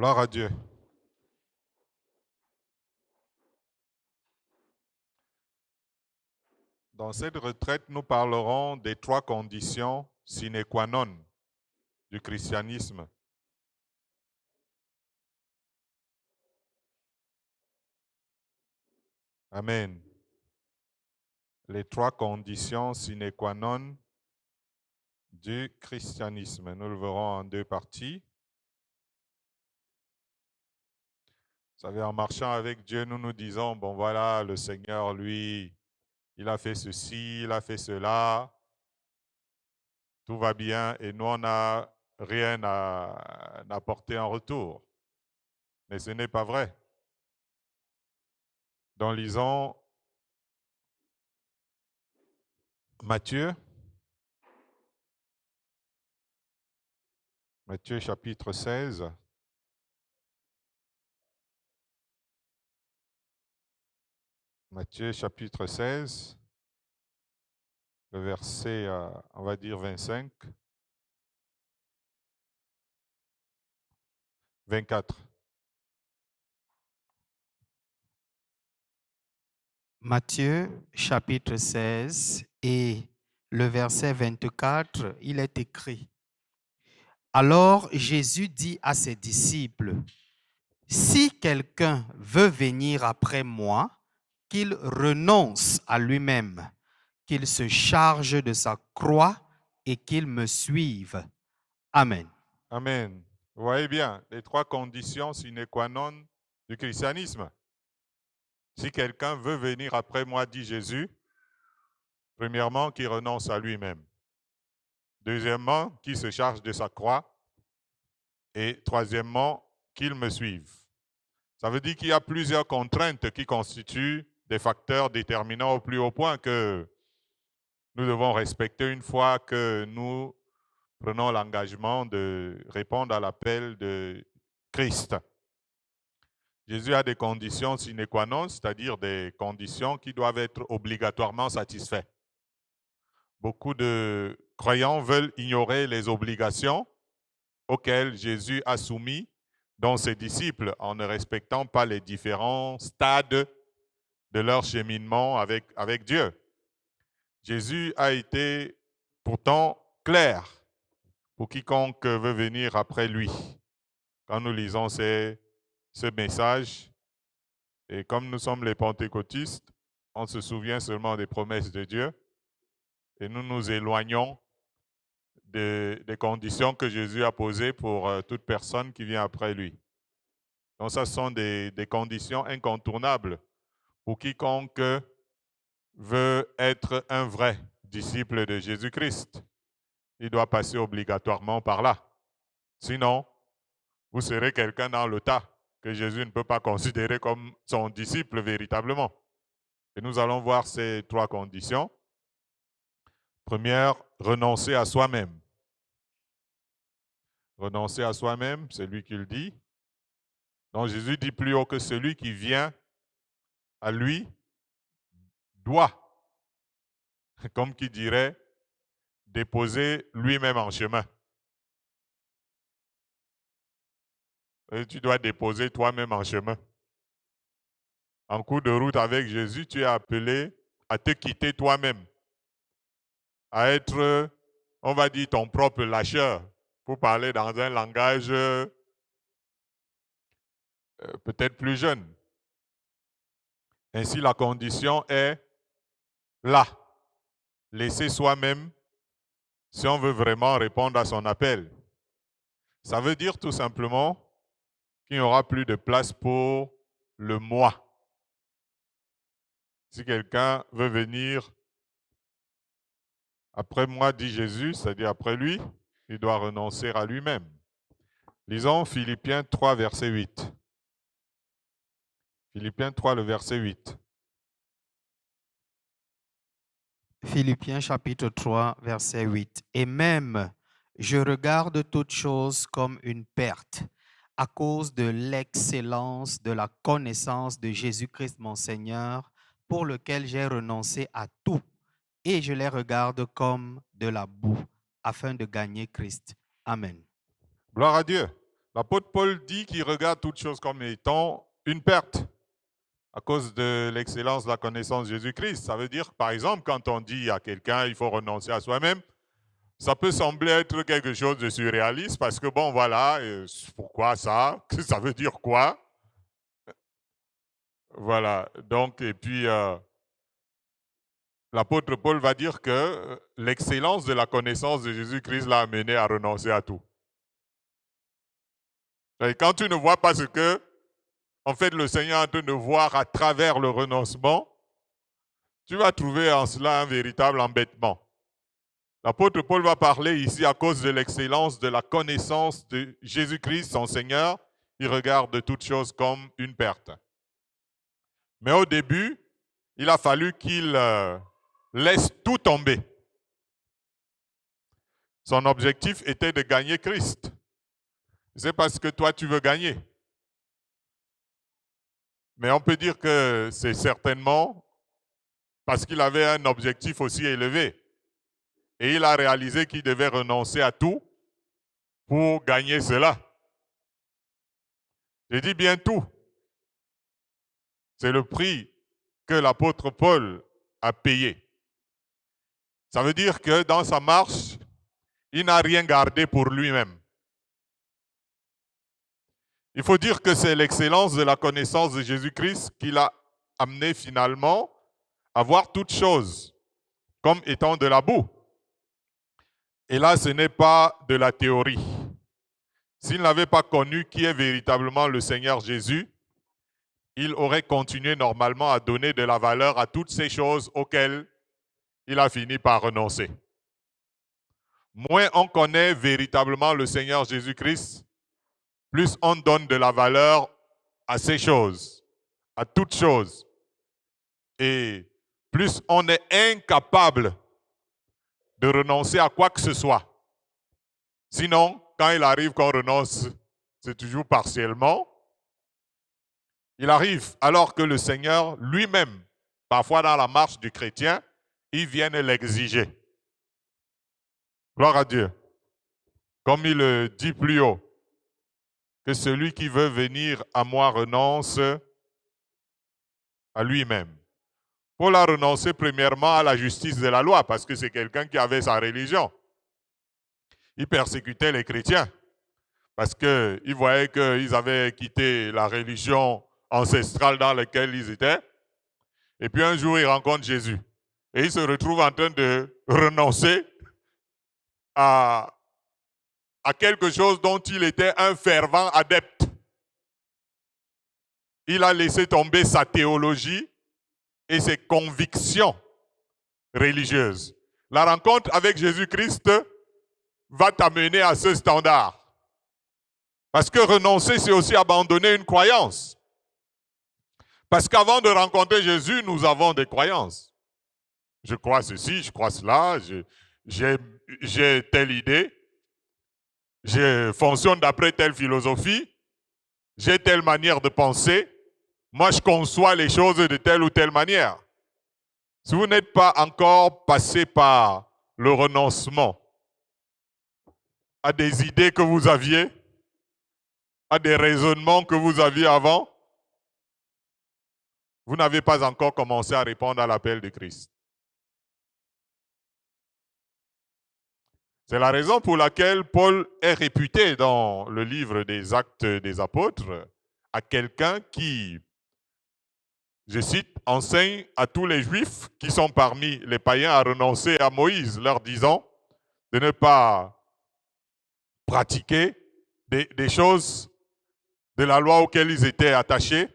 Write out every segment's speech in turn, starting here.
Gloire à Dieu. Dans cette retraite, nous parlerons des 3 conditions sine qua non du christianisme. Amen. Les 3 conditions sine qua non du christianisme. Nous le verrons en 2 parties. Vous savez, en marchant avec Dieu, nous nous disons, bon voilà, le Seigneur, lui, il a fait ceci, il a fait cela, tout va bien, et nous, on n'a rien à apporter en retour. Mais ce n'est pas vrai. Donc, lisons Matthieu chapitre 16. Matthieu chapitre 16, le verset, on va dire 25, 24. Matthieu chapitre 16 et le verset 24, il est écrit: Alors Jésus dit à ses disciples, « Si quelqu'un veut venir après moi, qu'il renonce à lui-même, qu'il se charge de sa croix et qu'il me suive. » Amen. Amen. Vous voyez bien, les 3 conditions sine qua non du christianisme. Si quelqu'un veut venir après moi, dit Jésus, premièrement, qu'il renonce à lui-même. Deuxièmement, qu'il se charge de sa croix. Et troisièmement, qu'il me suive. Ça veut dire qu'il y a plusieurs contraintes qui constituent des facteurs déterminants au plus haut point que nous devons respecter une fois que nous prenons l'engagement de répondre à l'appel de Christ. Jésus a des conditions sine qua non, c'est-à-dire des conditions qui doivent être obligatoirement satisfaites. Beaucoup de croyants veulent ignorer les obligations auxquelles Jésus a soumis dans ses disciples en ne respectant pas les différents stades de leur cheminement avec Dieu. Jésus a été pourtant clair pour quiconque veut venir après lui. Quand nous lisons ce message, et comme nous sommes les pentecôtistes, on se souvient seulement des promesses de Dieu et nous nous éloignons des conditions que Jésus a posées pour toute personne qui vient après lui. Donc, ça sont des conditions incontournables pour quiconque veut être un vrai disciple de Jésus-Christ. Il doit passer obligatoirement par là. Sinon, vous serez quelqu'un dans le tas que Jésus ne peut pas considérer comme son disciple véritablement. Et nous allons voir ces 3 conditions. Première, renoncer à soi-même. Renoncer à soi-même, c'est lui qui le dit. Donc Jésus dit plus haut que celui qui vient à lui doit, comme qui dirait, déposer lui-même en chemin. Et tu dois déposer toi-même en chemin. En cours de route avec Jésus, tu es appelé à te quitter toi-même, à être, on va dire, ton propre lâcheur, pour parler dans un langage peut-être plus jeune. Ainsi, la condition est là, laisser soi-même si on veut vraiment répondre à son appel. Ça veut dire tout simplement qu'il n'y aura plus de place pour le moi. Si quelqu'un veut venir après moi, dit Jésus, c'est-à-dire après lui, il doit renoncer à lui-même. Lisons Philippiens 3, verset 8. Philippiens 3, le verset 8. Philippiens chapitre 3, verset 8. Et même, je regarde toutes choses comme une perte à cause de l'excellence de la connaissance de Jésus-Christ mon Seigneur, pour lequel j'ai renoncé à tout, et je les regarde comme de la boue, afin de gagner Christ. Amen. Gloire à Dieu. L'apôtre Paul dit qu'il regarde toutes choses comme étant une perte à cause de l'excellence de la connaissance de Jésus-Christ. Ça veut dire, par exemple, quand on dit à quelqu'un il faut renoncer à soi-même, ça peut sembler être quelque chose de surréaliste parce que, bon, voilà, pourquoi ça? Ça veut dire quoi? Voilà, donc, et puis, l'apôtre Paul va dire que l'excellence de la connaissance de Jésus-Christ l'a amené à renoncer à tout. Et quand tu ne vois pas ce que, en fait, le Seigneur est en train de voir à travers le renoncement, tu vas trouver en cela un véritable embêtement. L'apôtre Paul va parler ici à cause de l'excellence de la connaissance de Jésus-Christ, son Seigneur. Il regarde toutes choses comme une perte. Mais au début, il a fallu qu'il laisse tout tomber. Son objectif était de gagner Christ. C'est parce que toi, tu veux gagner. Mais on peut dire que c'est certainement parce qu'il avait un objectif aussi élevé. Et il a réalisé qu'il devait renoncer à tout pour gagner cela. Je dis bien tout. C'est le prix que l'apôtre Paul a payé. Ça veut dire que dans sa marche, il n'a rien gardé pour lui-même. Il faut dire que c'est l'excellence de la connaissance de Jésus-Christ qui l'a amené finalement à voir toutes choses comme étant de la boue. Et là, ce n'est pas de la théorie. S'il n'avait pas connu qui est véritablement le Seigneur Jésus, il aurait continué normalement à donner de la valeur à toutes ces choses auxquelles il a fini par renoncer. Moins on connaît véritablement le Seigneur Jésus-Christ, plus on donne de la valeur à ces choses, à toutes choses. Et plus on est incapable de renoncer à quoi que ce soit. Sinon, quand il arrive qu'on renonce, c'est toujours partiellement. Il arrive alors que le Seigneur lui-même, parfois dans la marche du chrétien, il vient l'exiger. Gloire à Dieu. Comme il le dit plus haut, que celui qui veut venir à moi renonce à lui-même. Paul a renoncé premièrement à la justice de la loi parce que c'est quelqu'un qui avait sa religion. Il persécutait les chrétiens parce qu'il voyait qu'ils avaient quitté la religion ancestrale dans laquelle ils étaient. Et puis un jour, il rencontre Jésus. Et il se retrouve en train de renoncer à quelque chose dont il était un fervent adepte. Il a laissé tomber sa théologie et ses convictions religieuses. La rencontre avec Jésus-Christ va t'amener à ce standard. Parce que renoncer, c'est aussi abandonner une croyance. Parce qu'avant de rencontrer Jésus, nous avons des croyances. Je crois ceci, je crois cela, j'ai telle idée, je fonctionne d'après telle philosophie, j'ai telle manière de penser. Moi, je conçois les choses de telle ou telle manière. Si vous n'êtes pas encore passé par le renoncement à des idées que vous aviez, à des raisonnements que vous aviez avant, vous n'avez pas encore commencé à répondre à l'appel de Christ. C'est la raison pour laquelle Paul est réputé dans le livre des Actes des Apôtres à quelqu'un qui, je cite, enseigne à tous les Juifs qui sont parmi les païens à renoncer à Moïse, leur disant de ne pas pratiquer des choses de la loi auxquelles ils étaient attachés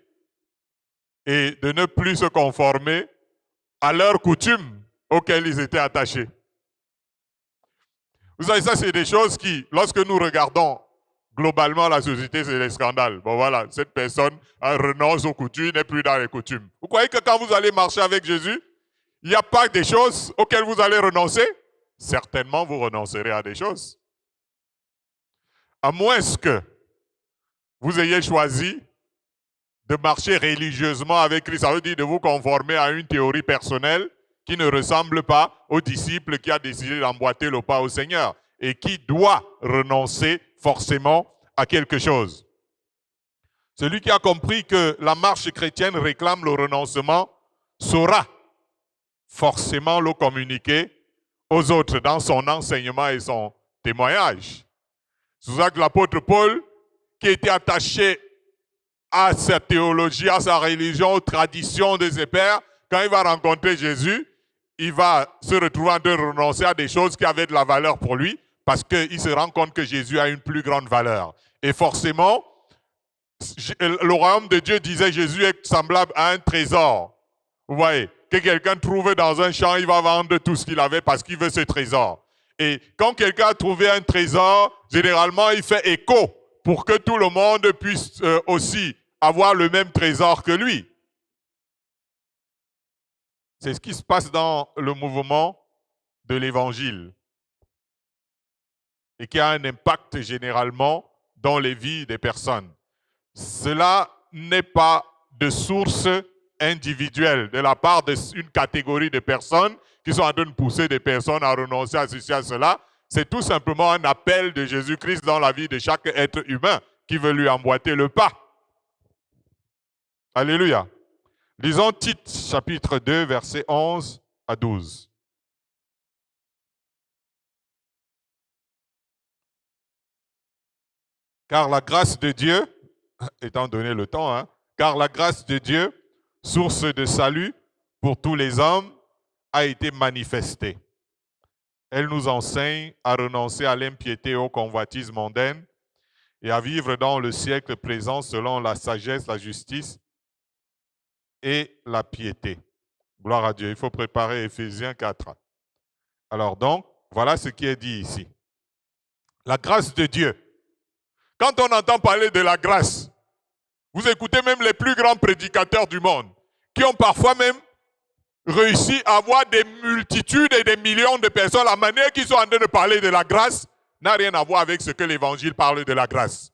et de ne plus se conformer à leurs coutumes auxquelles ils étaient attachés. Vous savez, ça, c'est des choses qui, lorsque nous regardons globalement la société, c'est des scandales. Bon, voilà, cette personne renonce aux coutumes, n'est plus dans les coutumes. Vous croyez que quand vous allez marcher avec Jésus, il n'y a pas des choses auxquelles vous allez renoncer? Certainement, vous renoncerez à des choses. À moins que vous ayez choisi de marcher religieusement avec Christ, ça veut dire de vous conformer à une théorie personnelle qui ne ressemble pas au disciple qui a décidé d'emboîter le pas au Seigneur et qui doit renoncer forcément à quelque chose. Celui qui a compris que la marche chrétienne réclame le renoncement saura forcément le communiquer aux autres dans son enseignement et son témoignage. C'est pour ça que l'apôtre Paul, qui était attaché à sa théologie, à sa religion, aux traditions de ses pères, quand il va rencontrer Jésus, il va se retrouver en train de renoncer à des choses qui avaient de la valeur pour lui, parce qu'il se rend compte que Jésus a une plus grande valeur. Et forcément, le royaume de Dieu, disait Jésus, est semblable à un trésor. Vous voyez, que quelqu'un trouve dans un champ, il va vendre tout ce qu'il avait parce qu'il veut ce trésor. Et quand quelqu'un a trouvé un trésor, généralement, il fait écho pour que tout le monde puisse aussi avoir le même trésor que lui. C'est ce qui se passe dans le mouvement de l'Évangile et qui a un impact généralement dans les vies des personnes. Cela n'est pas de source individuelle de la part d'une catégorie de personnes qui sont en train de pousser des personnes à renoncer à ceci, à cela. C'est tout simplement un appel de Jésus-Christ dans la vie de chaque être humain qui veut lui emboîter le pas. Alléluia. Lisons Tite, chapitre 2, versets 11 à 12. Car la grâce de Dieu, étant donné le temps, car la grâce de Dieu, source de salut pour tous les hommes, a été manifestée. Elle nous enseigne à renoncer à l'impiété et aux convoitises mondaines et à vivre dans le siècle présent selon la sagesse, la justice et la piété. Gloire à Dieu. Il faut préparer Éphésiens 4. Alors donc, voilà ce qui est dit ici. La grâce de Dieu. Quand on entend parler de la grâce, vous écoutez même les plus grands prédicateurs du monde, qui ont parfois même réussi à avoir des multitudes et des millions de personnes. La manière qu'ils sont en train de parler de la grâce n'a rien à voir avec ce que l'Évangile parle de la grâce.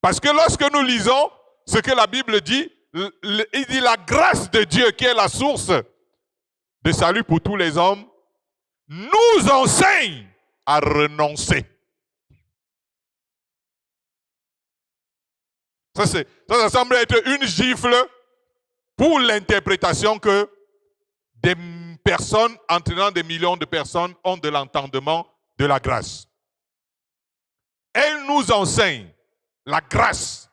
Parce que lorsque nous lisons ce que la Bible dit, il dit la grâce de Dieu qui est la source de salut pour tous les hommes, nous enseigne à renoncer. Ça semble être une gifle pour l'interprétation que des personnes, entraînant des millions de personnes, ont de l'entendement de la grâce. Elle nous enseigne la grâce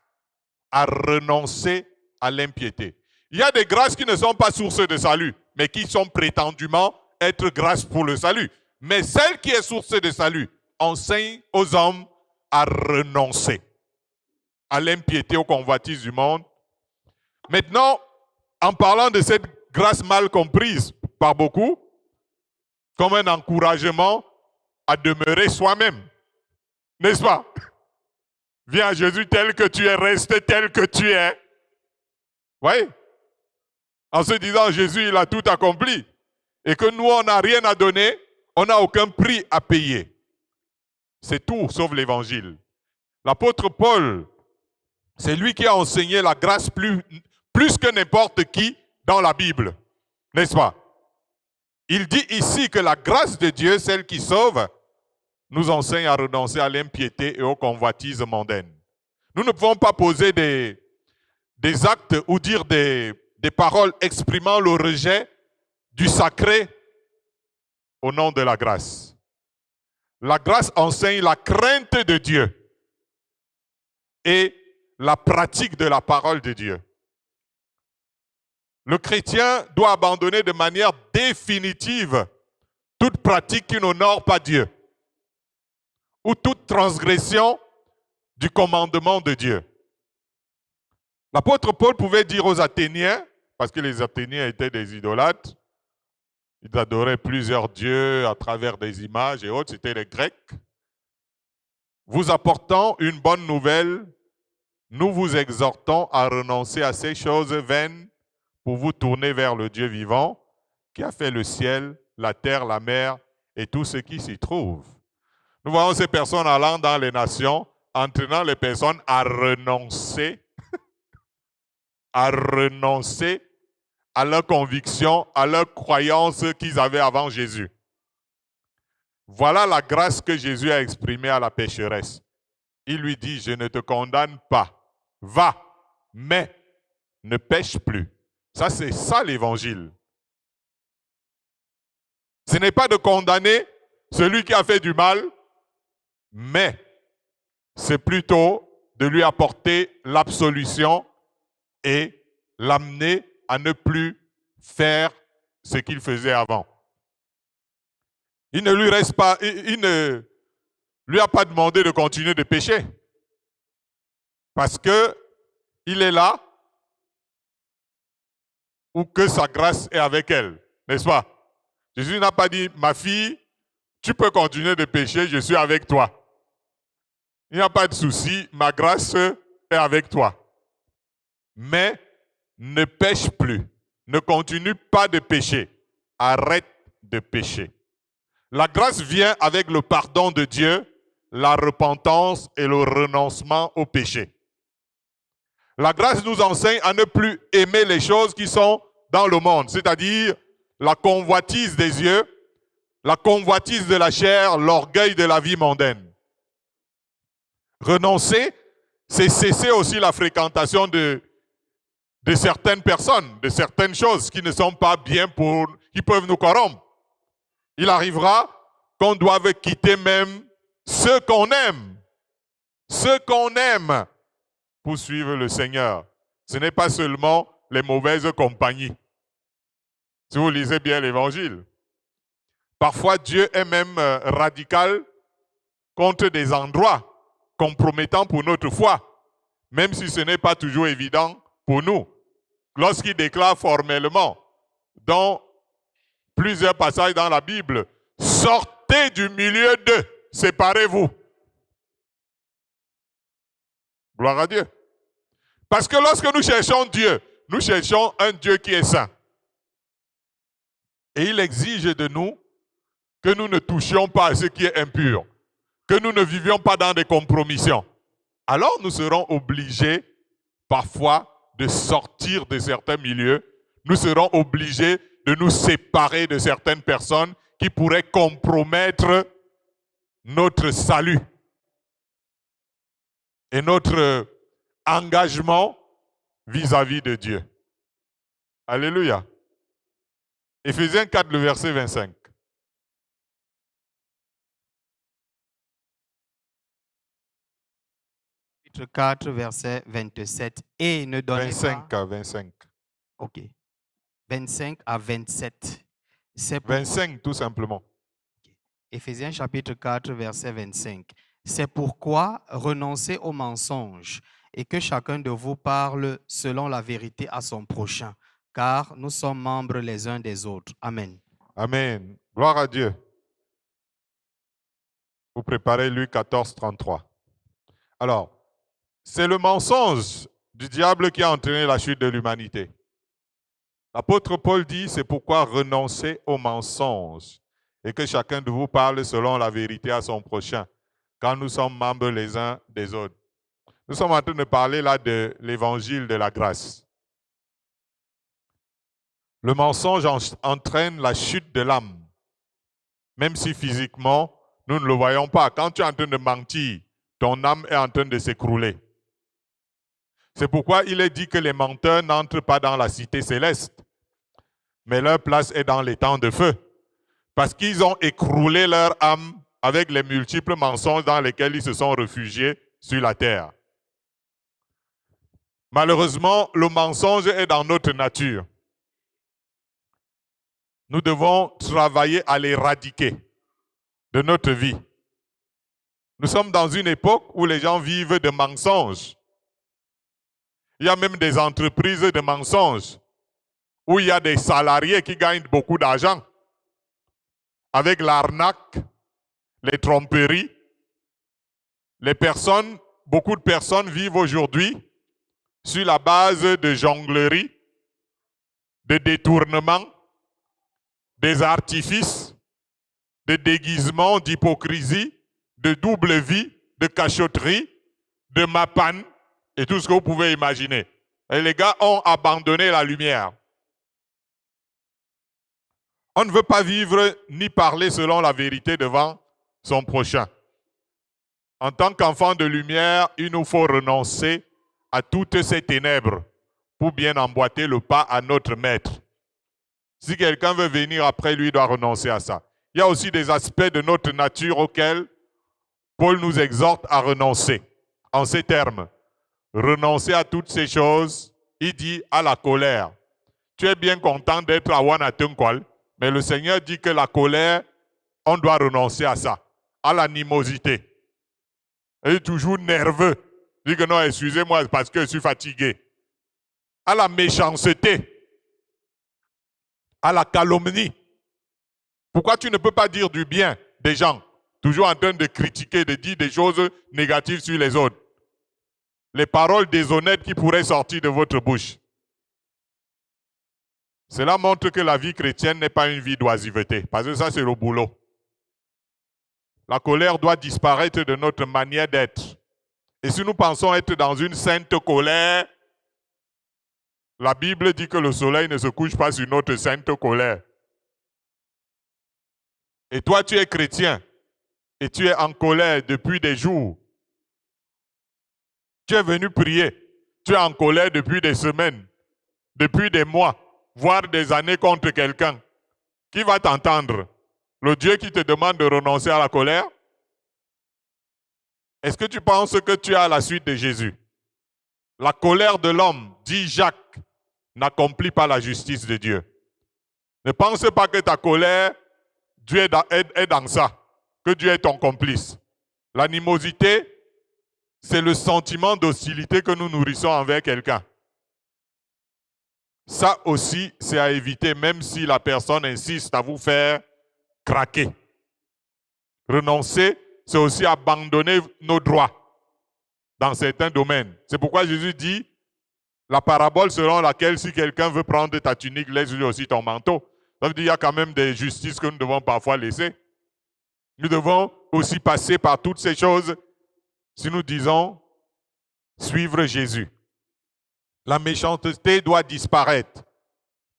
à renoncer à l'impiété. Il y a des grâces qui ne sont pas source de salut, mais qui sont prétendument être grâce pour le salut. Mais celle qui est source de salut enseigne aux hommes à renoncer à l'impiété, aux convoitises du monde. Maintenant, en parlant de cette grâce mal comprise par beaucoup, comme un encouragement à demeurer soi-même, n'est-ce pas? Viens à Jésus tel que tu es, reste tel que tu es. Vous voyez? En se disant, Jésus, il a tout accompli. Et que nous, on n'a rien à donner, on n'a aucun prix à payer. C'est tout, sauf l'Évangile. L'apôtre Paul, c'est lui qui a enseigné la grâce plus que n'importe qui dans la Bible. N'est-ce pas? Il dit ici que la grâce de Dieu, celle qui sauve, nous enseigne à renoncer à l'impiété et aux convoitises mondaines. Nous ne pouvons pas poser des actes ou dire des paroles exprimant le rejet du sacré au nom de la grâce. La grâce enseigne la crainte de Dieu et la pratique de la parole de Dieu. Le chrétien doit abandonner de manière définitive toute pratique qui n'honore pas Dieu ou toute transgression du commandement de Dieu. L'apôtre Paul pouvait dire aux Athéniens, parce que les Athéniens étaient des idolâtres, ils adoraient plusieurs dieux à travers des images et autres, c'était les Grecs. Vous apportant une bonne nouvelle, nous vous exhortons à renoncer à ces choses vaines pour vous tourner vers le Dieu vivant qui a fait le ciel, la terre, la mer et tout ce qui s'y trouve. Nous voyons ces personnes allant dans les nations, entraînant les personnes à renoncer à leurs convictions, à leurs croyances qu'ils avaient avant Jésus. Voilà la grâce que Jésus a exprimée à la pécheresse. il lui dit, je ne te condamne pas. Va, mais ne pêche plus. Ça, c'est ça l'évangile. Ce n'est pas de condamner celui qui a fait du mal, mais c'est plutôt de lui apporter l'absolution et l'amener à ne plus faire ce qu'il faisait avant. Il ne lui reste pas, il ne lui a pas demandé de continuer de pécher. Parce que il est là ou que sa grâce est avec elle, n'est-ce pas? Jésus n'a pas dit, ma fille, tu peux continuer de pécher, je suis avec toi. Il n'y a pas de souci, ma grâce est avec toi. Mais ne pêche plus, ne continue pas de pécher, arrête de pécher. La grâce vient avec le pardon de Dieu, la repentance et le renoncement au péché. La grâce nous enseigne à ne plus aimer les choses qui sont dans le monde, c'est-à-dire la convoitise des yeux, la convoitise de la chair, l'orgueil de la vie mondaine. Renoncer, c'est cesser aussi la fréquentation de certaines personnes, de certaines choses qui ne sont pas bien qui peuvent nous corrompre. Il arrivera qu'on doive quitter même ceux qu'on aime pour suivre le Seigneur. Ce n'est pas seulement les mauvaises compagnies. Si vous lisez bien l'Évangile, parfois Dieu est même radical contre des endroits compromettants pour notre foi, même si ce n'est pas toujours évident pour nous. Lorsqu'il déclare formellement, dans plusieurs passages dans la Bible, « Sortez du milieu d'eux, séparez-vous ». Gloire à Dieu. Parce que lorsque nous cherchons Dieu, nous cherchons un Dieu qui est saint. Et il exige de nous que nous ne touchions pas à ce qui est impur, que nous ne vivions pas dans des compromissions. Alors nous serons obligés parfois de sortir de certains milieux. Nous serons obligés de nous séparer de certaines personnes qui pourraient compromettre notre salut et notre engagement vis-à-vis de Dieu. Alléluia. Éphésiens 4, le verset 25. Chapitre 4, verset 27. Et ne donnez 25 pas... à 25. Ok. 25 à 27. 25 tout simplement. Éphésiens chapitre 4, verset 25. C'est pourquoi renoncez aux mensonges et que chacun de vous parle selon la vérité à son prochain, car nous sommes membres les uns des autres. Amen. Amen. Gloire à Dieu. Vous préparez Luc 14, 33. Alors, c'est le mensonge du diable qui a entraîné la chute de l'humanité. L'apôtre Paul dit, c'est pourquoi renoncez aux mensonges et que chacun de vous parle selon la vérité à son prochain, quand nous sommes membres les uns des autres. Nous sommes en train de parler là de l'évangile de la grâce. Le mensonge entraîne la chute de l'âme, même si physiquement, nous ne le voyons pas. Quand tu es en train de mentir, ton âme est en train de s'écrouler. C'est pourquoi il est dit que les menteurs n'entrent pas dans la cité céleste, mais leur place est dans les temps de feu, parce qu'ils ont écroulé leur âme avec les multiples mensonges dans lesquels ils se sont réfugiés sur la terre. Malheureusement, le mensonge est dans notre nature. Nous devons travailler à l'éradiquer de notre vie. Nous sommes dans une époque où les gens vivent de mensonges. Il y a même des entreprises de mensonges où il y a des salariés qui gagnent beaucoup d'argent avec l'arnaque, les tromperies. Beaucoup de personnes vivent aujourd'hui sur la base de jonglerie, de détournement, des artifices, de déguisements, d'hypocrisie, de double vie, de cachotterie, de mapane et tout ce que vous pouvez imaginer. Et les gars ont abandonné la lumière. On ne veut pas vivre ni parler selon la vérité devant son prochain. En tant qu'enfants de lumière, il nous faut renoncer à toutes ces ténèbres pour bien emboîter le pas à notre maître. Si quelqu'un veut venir après lui, il doit renoncer à ça. Il y a aussi des aspects de notre nature auxquels Paul nous exhorte à renoncer. En ces termes, renoncer à toutes ces choses, il dit à la colère. Tu es bien content d'être à Wanatunkwal, mais le Seigneur dit que la colère, on doit renoncer à ça. À l'animosité. Il est toujours nerveux. Il dit que non, excusez-moi, parce que je suis fatigué. À la méchanceté. À la calomnie. Pourquoi tu ne peux pas dire du bien des gens? Toujours en train de critiquer, de dire des choses négatives sur les autres. Les paroles déshonnêtes qui pourraient sortir de votre bouche. Cela montre que la vie chrétienne n'est pas une vie d'oisiveté, parce que ça, c'est le boulot. La colère doit disparaître de notre manière d'être. Et si nous pensons être dans une sainte colère, la Bible dit que le soleil ne se couche pas sur notre sainte colère. Et toi, tu es chrétien, et tu es en colère depuis des jours. Tu es venu prier, tu es en colère depuis des semaines, depuis des mois, voire des années contre quelqu'un. Qui va t'entendre? Le Dieu qui te demande de renoncer à la colère? Est-ce que tu penses que tu es à la suite de Jésus? La colère de l'homme, dit Jacques, n'accomplit pas la justice de Dieu. Ne pense pas que ta colère, Dieu est dans ça, que Dieu est ton complice. L'animosité, c'est le sentiment d'hostilité que nous nourrissons envers quelqu'un. Ça aussi, c'est à éviter, même si la personne insiste à vous faire craquer. Renoncer, c'est aussi abandonner nos droits dans certains domaines. C'est pourquoi Jésus dit, la parabole selon laquelle si quelqu'un veut prendre ta tunique, laisse-lui aussi ton manteau. Ça veut dire qu'il y a quand même des justices que nous devons parfois laisser. Nous devons aussi passer par toutes ces choses si nous disons suivre Jésus. La méchanceté doit disparaître,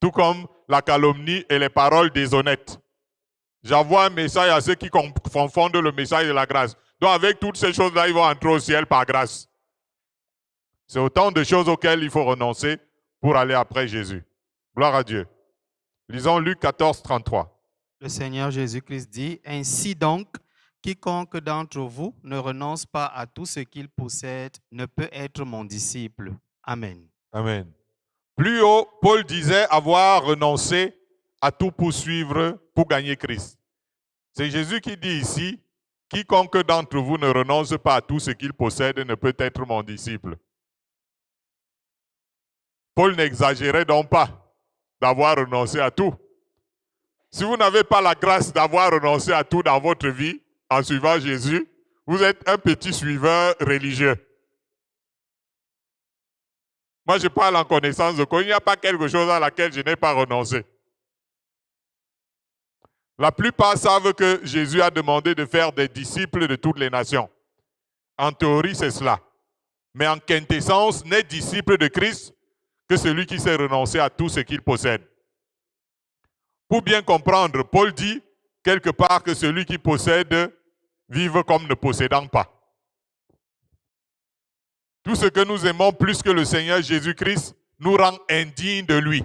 tout comme la calomnie et les paroles déshonnêtes. J'envoie un message à ceux qui confondent le message de la grâce. Donc avec toutes ces choses-là, ils vont entrer au ciel par grâce. C'est autant de choses auxquelles il faut renoncer pour aller après Jésus. Gloire à Dieu. Lisons Luc 14, 33. Le Seigneur Jésus-Christ dit, « Ainsi donc, quiconque d'entre vous ne renonce pas à tout ce qu'il possède ne peut être mon disciple. » Amen. Amen. Plus haut, Paul disait avoir renoncé à tout poursuivre pour gagner Christ. C'est Jésus qui dit ici, « Quiconque d'entre vous ne renonce pas à tout ce qu'il possède ne peut être mon disciple. » Paul n'exagérait donc pas d'avoir renoncé à tout. Si vous n'avez pas la grâce d'avoir renoncé à tout dans votre vie en suivant Jésus, vous êtes un petit suiveur religieux. Moi, je parle en connaissance de cause. Il n'y a pas quelque chose à laquelle je n'ai pas renoncé. La plupart savent que Jésus a demandé de faire des disciples de toutes les nations. En théorie, c'est cela. Mais en quintessence, n'est disciple de Christ que celui qui s'est renoncé à tout ce qu'il possède. Pour bien comprendre, Paul dit quelque part que celui qui possède vive comme ne possédant pas. Tout ce que nous aimons plus que le Seigneur Jésus-Christ nous rend indignes de lui.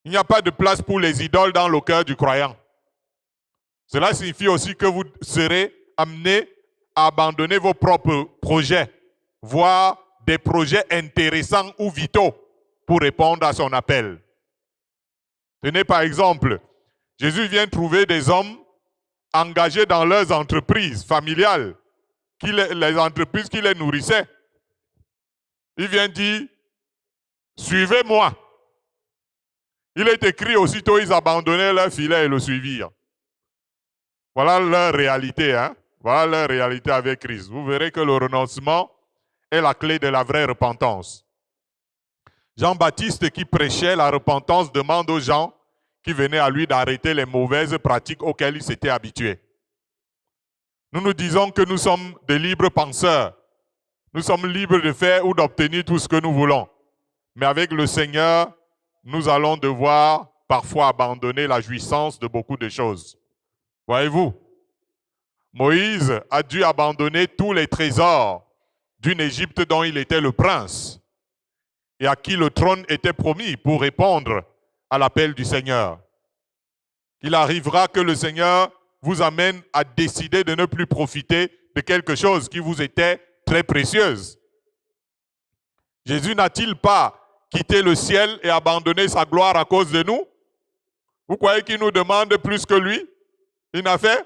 Il n'y a pas de place pour les idoles dans le cœur du croyant. Cela signifie aussi que vous serez amenés à abandonner vos propres projets, voire des projets intéressants ou vitaux pour répondre à son appel. Tenez par exemple, Jésus vient trouver des hommes engagés dans leurs entreprises familiales, les entreprises qui les nourrissaient. Il vient dire, suivez-moi. Il est écrit aussitôt, ils abandonnaient leur filet et le suivirent. Voilà leur réalité, hein? Voilà leur réalité avec Christ. Vous verrez que le renoncement est la clé de la vraie repentance. Jean-Baptiste qui prêchait la repentance demande aux gens qui venaient à lui d'arrêter les mauvaises pratiques auxquelles ils s'étaient habitués. Nous nous disons que nous sommes des libres penseurs. Nous sommes libres de faire ou d'obtenir tout ce que nous voulons. Mais avec le Seigneur, nous allons devoir parfois abandonner la jouissance de beaucoup de choses Voyez-vous, Moïse a dû abandonner tous les trésors d'une Égypte dont il était le prince et à qui le trône était promis pour répondre à l'appel du Seigneur. Il arrivera que le Seigneur vous amène à décider de ne plus profiter de quelque chose qui vous était très précieuse. Jésus n'a-t-il pas quitté le ciel et abandonné sa gloire à cause de nous? Vous croyez qu'il nous demande plus que lui? Il n'a fait?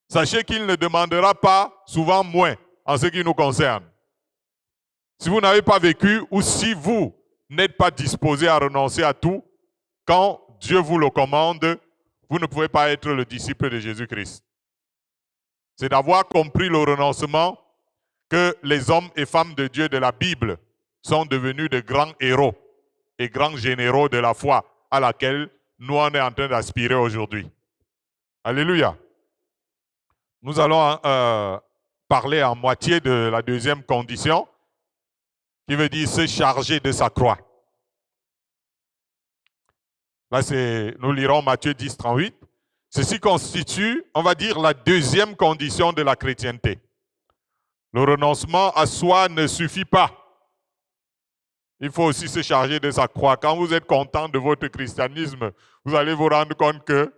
Sachez qu'il ne demandera pas souvent moins en ce qui nous concerne. Si vous n'avez pas vécu ou si vous n'êtes pas disposé à renoncer à tout, quand Dieu vous le commande, vous ne pouvez pas être le disciple de Jésus-Christ. C'est d'avoir compris le renoncement que les hommes et femmes de Dieu de la Bible sont devenus de grands héros et grands généraux de la foi à laquelle nous on est en train d'aspirer aujourd'hui. Alléluia. Nous allons parler en moitié de la deuxième condition, qui veut dire se charger de sa croix. Là, nous lirons Matthieu 10, 38. Ceci constitue, on va dire, la deuxième condition de la chrétienté. Le renoncement à soi ne suffit pas. Il faut aussi se charger de sa croix. Quand vous êtes content de votre christianisme, vous allez vous rendre compte que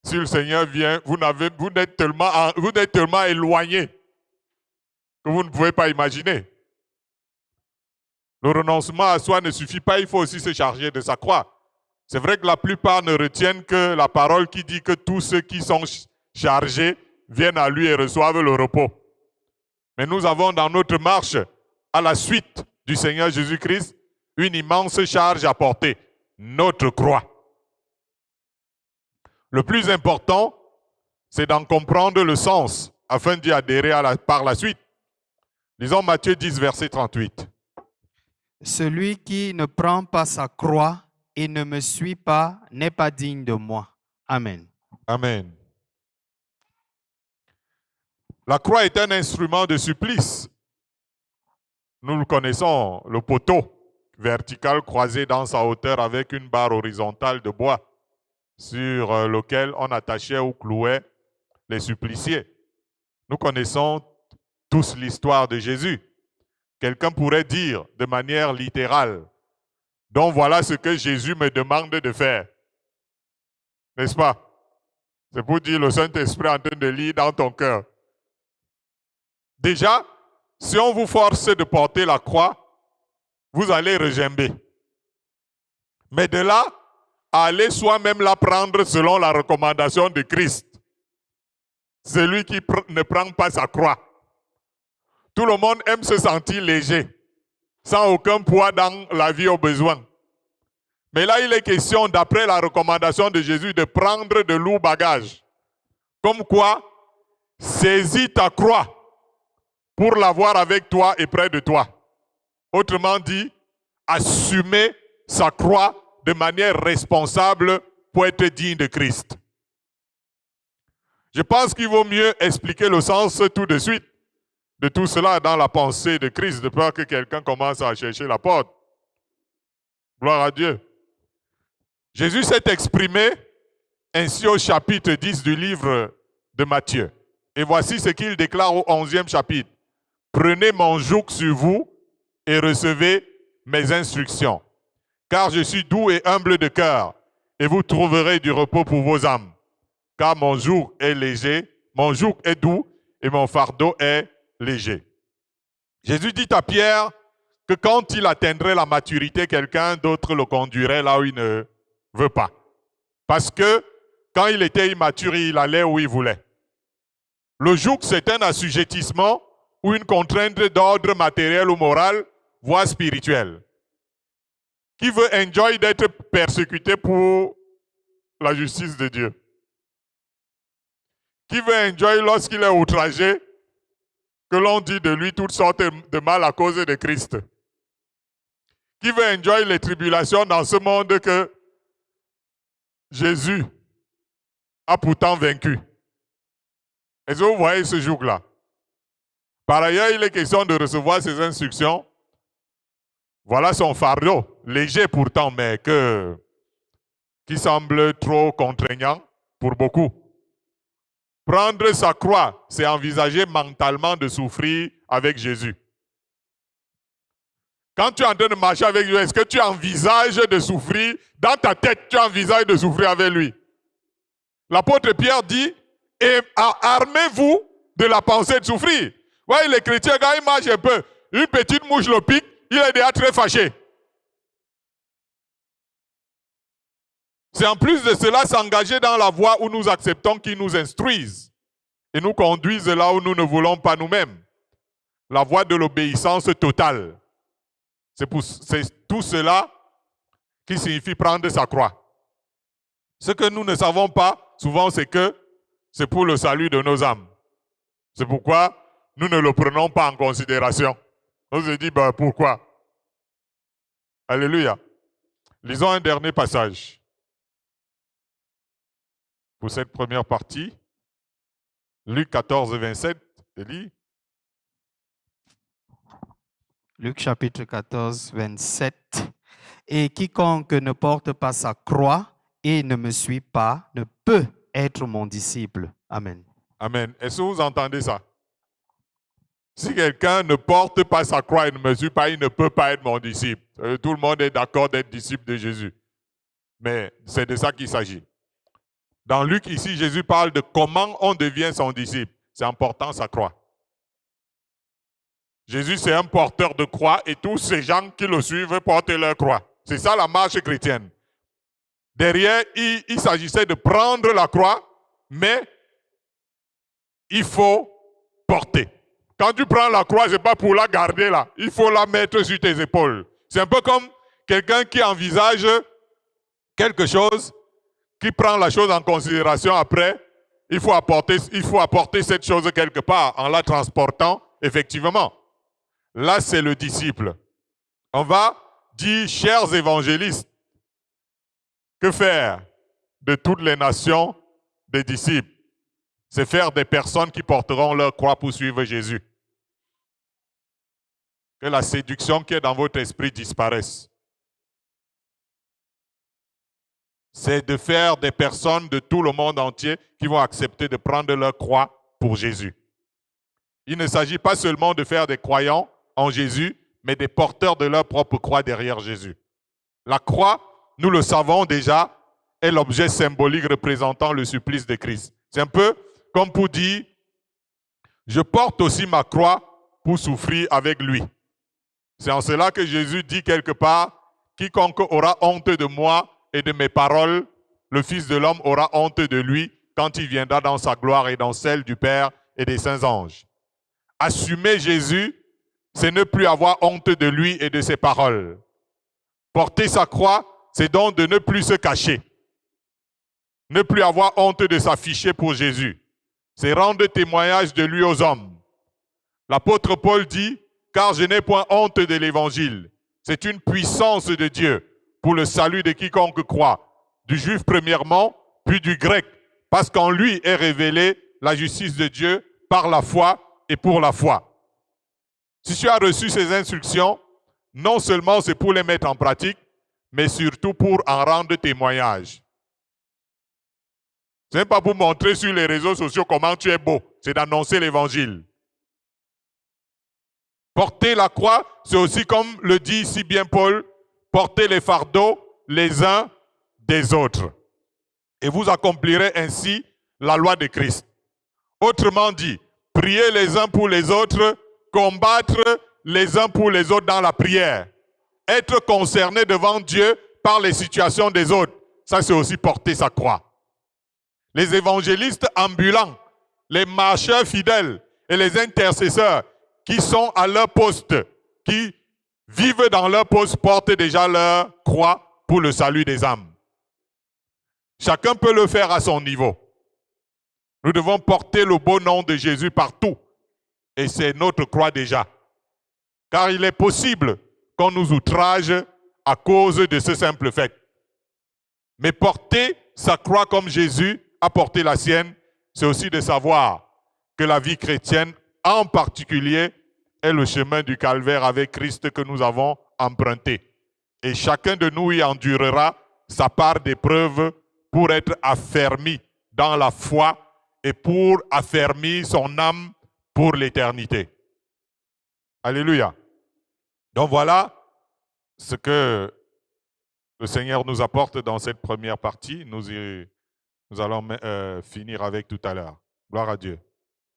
si le Seigneur vient, vous n'êtes tellement éloigné que vous ne pouvez pas imaginer. Le renoncement à soi ne suffit pas, il faut aussi se charger de sa croix. C'est vrai que la plupart ne retiennent que la parole qui dit que tous ceux qui sont chargés viennent à lui et reçoivent le repos. Mais nous avons dans notre marche à la suite du Seigneur Jésus-Christ une immense charge à porter, notre croix. Le plus important, c'est d'en comprendre le sens afin d'y adhérer par la suite. Lisons Matthieu 10, verset 38. Celui qui ne prend pas sa croix et ne me suit pas n'est pas digne de moi. Amen. Amen. La croix est un instrument de supplice. Nous le connaissons, le poteau vertical croisé dans sa hauteur avec une barre horizontale de bois sur lequel on attachait ou clouait les suppliciés. Nous connaissons tous l'histoire de Jésus. Quelqu'un pourrait dire de manière littérale, donc voilà ce que Jésus me demande de faire. N'est-ce pas? C'est pour dire le Saint-Esprit en train de lire dans ton cœur. Déjà, si on vous force de porter la croix, vous allez regimber. Mais de là, à aller soi-même la prendre selon la recommandation de Christ. Celui qui ne prend pas sa croix. Tout le monde aime se sentir léger, sans aucun poids dans la vie au besoin. Mais là, il est question, d'après la recommandation de Jésus, de prendre de lourds bagages. Comme quoi, saisis ta croix pour l'avoir avec toi et près de toi. Autrement dit, assumer sa croix de manière responsable pour être digne de Christ. Je pense qu'il vaut mieux expliquer le sens tout de suite de tout cela dans la pensée de Christ, de peur que quelqu'un commence à chercher la porte. Gloire à Dieu. Jésus s'est exprimé ainsi au chapitre 10 du livre de Matthieu. Et voici ce qu'il déclare au 11e chapitre. « Prenez mon joug sur vous et recevez mes instructions. Car je suis doux et humble de cœur, et vous trouverez du repos pour vos âmes. Car mon joug est léger, mon joug est doux, et mon fardeau est léger. » Jésus dit à Pierre que quand il atteindrait la maturité, quelqu'un d'autre le conduirait là où il ne veut pas. Parce que quand il était immature, il allait où il voulait. Le joug, c'est un assujettissement ou une contrainte d'ordre matériel ou moral, voire spirituel. Qui veut enjoy d'être persécuté pour la justice de Dieu? Qui veut enjoy lorsqu'il est outragé que l'on dit de lui toutes sortes de mal à cause de Christ? Qui veut enjoy les tribulations dans ce monde que Jésus a pourtant vaincu? Est-ce que vous voyez ce joug-là? Par ailleurs, il est question de recevoir ces instructions. Voilà son fardeau, léger pourtant, mais qui semble trop contraignant pour beaucoup. Prendre sa croix, c'est envisager mentalement de souffrir avec Jésus. Quand tu es en train de marcher avec lui, est-ce que tu envisages de souffrir? Dans ta tête, tu envisages de souffrir avec lui. L'apôtre Pierre dit, et armez-vous de la pensée de souffrir. Ouais, les chrétiens, quand ils marchent un peu, une petite mouche le pique, il est déjà très fâché. C'est en plus de cela s'engager dans la voie où nous acceptons qu'ils nous instruisent et nous conduisent là où nous ne voulons pas nous-mêmes. La voie de l'obéissance totale. C'est tout cela qui signifie prendre sa croix. Ce que nous ne savons pas, souvent, c'est que c'est pour le salut de nos âmes. C'est pourquoi nous ne le prenons pas en considération. On se dit, ben, pourquoi? Alléluia. Lisons un dernier passage. Pour cette première partie, Luc 14, 27, Élie. Luc chapitre 14, 27. Et quiconque ne porte pas sa croix et ne me suit pas ne peut être mon disciple. Amen. Amen. Est-ce que vous entendez ça? Si quelqu'un ne porte pas sa croix et ne me suit pas, il ne peut pas être mon disciple. Tout le monde est d'accord d'être disciple de Jésus. Mais c'est de ça qu'il s'agit. Dans Luc, ici, Jésus parle de comment on devient son disciple. C'est important, sa croix. Jésus, c'est un porteur de croix et tous ces gens qui le suivent portent leur croix. C'est ça la marche chrétienne. Derrière, il s'agissait de prendre la croix, mais il faut porter. Quand tu prends la croix, ce n'est pas pour la garder là. Il faut la mettre sur tes épaules. C'est un peu comme quelqu'un qui envisage quelque chose, qui prend la chose en considération après. Il faut apporter cette chose quelque part en la transportant effectivement. Là, c'est le disciple. On va dire, chers évangélistes, que faire de toutes les nations des disciples? C'est faire des personnes qui porteront leur croix pour suivre Jésus. Que la séduction qui est dans votre esprit disparaisse. C'est de faire des personnes de tout le monde entier qui vont accepter de prendre leur croix pour Jésus. Il ne s'agit pas seulement de faire des croyants en Jésus, mais des porteurs de leur propre croix derrière Jésus. La croix, nous le savons déjà, est l'objet symbolique représentant le supplice de Christ. C'est un peu comme pour dire, je porte aussi ma croix pour souffrir avec lui. C'est en cela que Jésus dit quelque part, quiconque aura honte de moi et de mes paroles, le Fils de l'homme aura honte de lui quand il viendra dans sa gloire et dans celle du Père et des saints anges. Assumer Jésus, c'est ne plus avoir honte de lui et de ses paroles. Porter sa croix, c'est donc de ne plus se cacher. Ne plus avoir honte de s'afficher pour Jésus. C'est rendre témoignage de lui aux hommes. L'apôtre Paul dit, car je n'ai point honte de l'évangile. C'est une puissance de Dieu pour le salut de quiconque croit, du juif premièrement, puis du grec, parce qu'en lui est révélée la justice de Dieu par la foi et pour la foi. Si tu as reçu ces instructions, non seulement c'est pour les mettre en pratique, mais surtout pour en rendre témoignage. Ce n'est pas pour montrer sur les réseaux sociaux comment tu es beau, c'est d'annoncer l'évangile. Porter la croix, c'est aussi, comme le dit si bien Paul, porter les fardeaux les uns des autres. Et vous accomplirez ainsi la loi de Christ. Autrement dit, priez les uns pour les autres, combattre les uns pour les autres dans la prière. Être concerné devant Dieu par les situations des autres, ça c'est aussi porter sa croix. Les évangélistes ambulants, les marcheurs fidèles et les intercesseurs qui sont à leur poste, qui vivent dans leur poste, portent déjà leur croix pour le salut des âmes. Chacun peut le faire à son niveau. Nous devons porter le beau nom de Jésus partout. Et c'est notre croix déjà. Car il est possible qu'on nous outrage à cause de ce simple fait. Mais porter sa croix comme Jésus a porté la sienne, c'est aussi de savoir que la vie chrétienne, en particulier, est le chemin du calvaire avec Christ que nous avons emprunté. Et chacun de nous y endurera sa part d'épreuve pour être affermi dans la foi et pour affermir son âme pour l'éternité. Alléluia. Donc voilà ce que le Seigneur nous apporte dans cette première partie. Nous allons finir avec tout à l'heure. Gloire à Dieu.